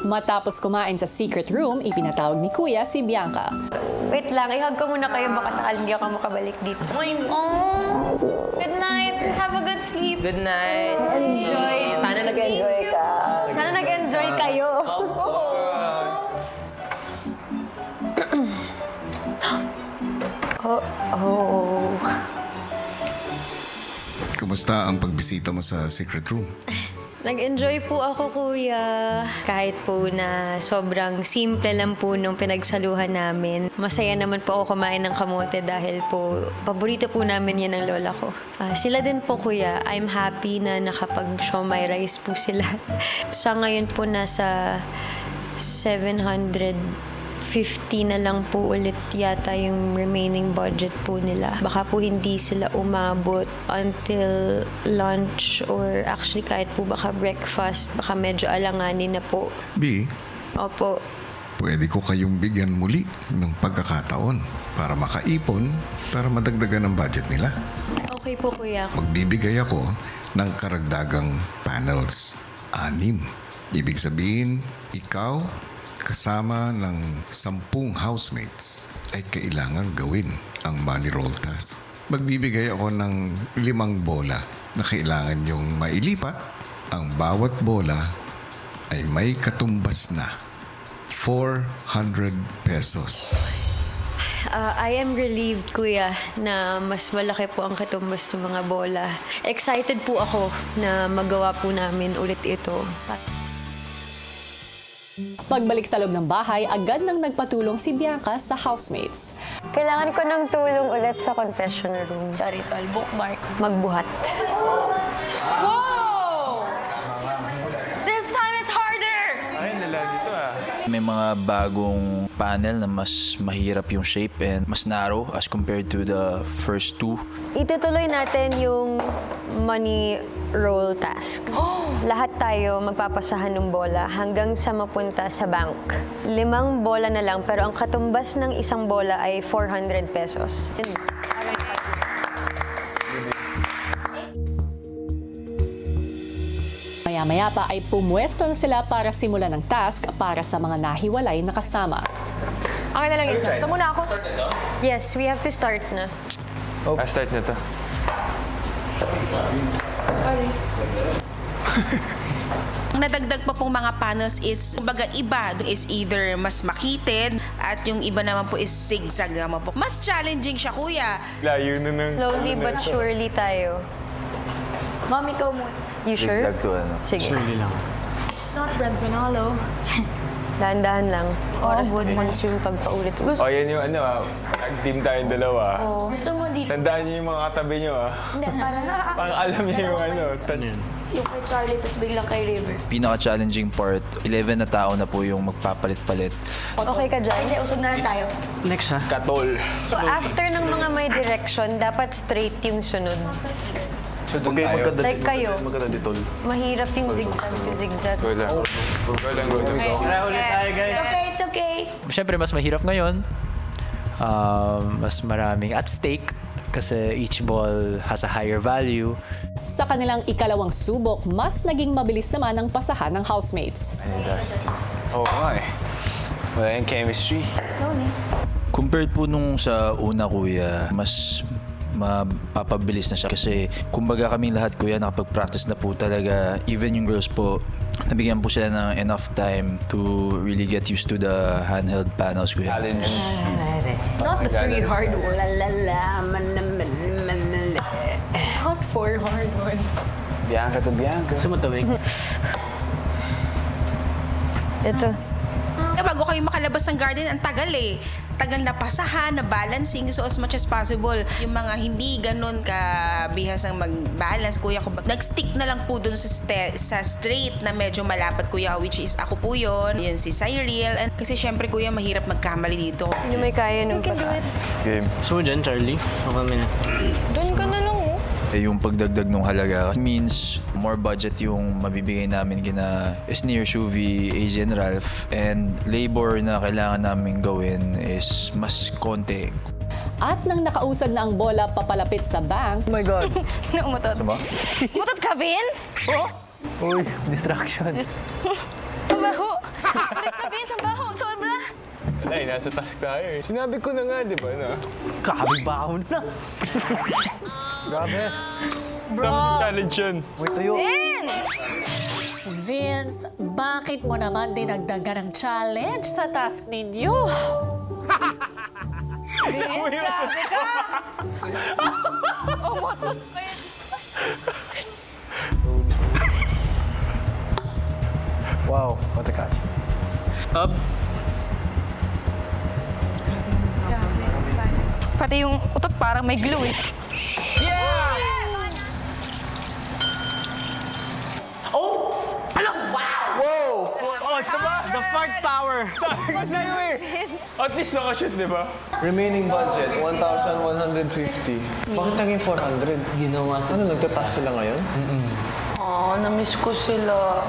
Matapos kumain sa secret room, ipinatawag ni Kuya si Bianca. Wait lang, i-hug ko muna kayo baka sakaling hindi ako makabalik dito. Oh, good night. Have a good sleep. Good night. Enjoy. Sana nag-enjoy ka. Sana nag-enjoy kayo. Oh. Kumusta ang pagbisita mo sa secret room? Nag-enjoy po ako, kuya. Kahit po na sobrang simple lang po nung pinagsaluhan namin. Masaya naman po ako kumain ng kamote dahil po paborito po namin yan ng lola ko. Sila din po, kuya. I'm happy na nakapag-siomai rice po sila. Sa ngayon po nasa 750 na lang po ulit yata yung remaining budget po nila. Baka po hindi sila umabot until lunch or actually kahit po baka breakfast. Baka medyo alanganin na po. B, Opo. pwede ko kayong bigyan muli ng pagkakataon para makaipon para madagdagan ang budget nila. Okay po, kuya. Magbibigay ako ng karagdagang panels. 6. Ibig sabihin, ikaw kasama ng 10 housemates ay kailangan gawin ang money roll task. Magbibigay ako ng 5 bola na kailangan yung mailipat. Ang bawat bola ay may katumbas na 400 pesos. I am relieved, kuya, na mas malaki po ang katumbas ng mga bola. Excited po ako na magawa po namin ulit ito. Pagbalik sa loob ng bahay, agad nang nagpatulong si Bianca sa housemates. Kailangan ko ng tulong ulit sa confession room. Sorry, tol. Bookmark. Magbuhat. Whoa! This time it's harder! May mga bagong panel na mas mahirap yung shape and mas narrow as compared to the first two. Itutuloy natin yung money roll task. Lahat tayo magpapasahan ng bola hanggang sa mapunta sa bank. 5 bola na lang pero ang katumbas ng isang bola ay 400 pesos. Maya-maya pa ay pumwesto na sila para simulan ng task para sa mga nahiwalay na kasama. Okay na lang yun, sir. Ito muna ako. Yes, we have to start na. Start na to. Ang nadagdag pa pong mga panels is, kumbaga iba is either mas makitid at yung iba naman po is zigzag naman po. Mas challenging siya, kuya. Layo na ng... Slowly but surely tayo. Mom, ikaw muna. You sure? Zigzag to ano. Sige. Not Brad Pinalo. Dahan-dahan lang. Oras na oras yung pagpaulit. O, yan yung ano tag-team tayong dalawa. Gusto mo dito? Tandaan niyo yung mga katabi niyo Hindi, para na. Pang alam niyo yung ano. Yung kay Charlie, tapos biglang kay River. Pinaka-challenging part, 11 na tao na po yung magpapalit-palit. Okay ka dyan? Hindi, usog na lang tayo. Katol. So after ng mga may direction, dapat straight yung sunod. Like kayo, mahirap yung zigzag to zigzag. Go lang. Go lang, go lang. Okay, it's okay. Siyempre, mas mahirap ngayon. Mas maraming at stake kasi each ball has a higher value. Sa kanilang ikalawang subok, mas naging mabilis naman ang pasahan ng housemates. Oh my. Wala yung chemistry. Compared po nung sa una, kuya, mas mapapabilis na siya kasi kumbaga kaming lahat, kuya, nakapag-practice na po talaga. Even yung girls po, nabigyan po sila ng enough time to really get used to the handheld panels, kuya. Not the 3 hard ones. Not 4 hard ones. Bianca to Bianca. Ito. Bago kayo makalabas ng garden, ang tagal eh. Tagal na pasahan, na balancing. So as much as possible, yung mga hindi ganun kabihas ng mag-balance, kuya ko, nag-stick na lang po dun sa straight na medyo malapat, kuya, which is ako po yun. Yun si Cyril. And kasi syempre, kuya, mahirap magkamali dito. Yung may kaya nung pataas. Game. So dyan, Charlie? Doon ka na lang, oh. Yung pagdagdag ng halaga means more budget yung mabibigay namin kina Esnir, Shuvi, AJ and Ralph, and labor na kailangan namin gawin is mas konti. At nang nakausad na ang bola papalapit sa bank, Umutot. Umutot ka, Vince? Oh? Uy, distraction. Mabaho. Sabihin sa baho, sobra. Wala, nasa task tayo eh. Sinabi ko na nga, di ba, na? Kabibahon na. Grabe. Sama sa challenge yun. May tuyo. Vince, bakit mo naman dinagdagan ng challenge sa task ninyo? Grabe ka. Umutot pa yun. Wow, what a catch. Up. Pati yung utot parang may glue eh. Oh, the fart power. Sabi ko sa'yo eh. At least nakashoot, di ba? Remaining budget, 1,150. Bakit naging 400? Ginawa sa... Ano, nagtataas sila ngayon? Oh, na-miss ko sila.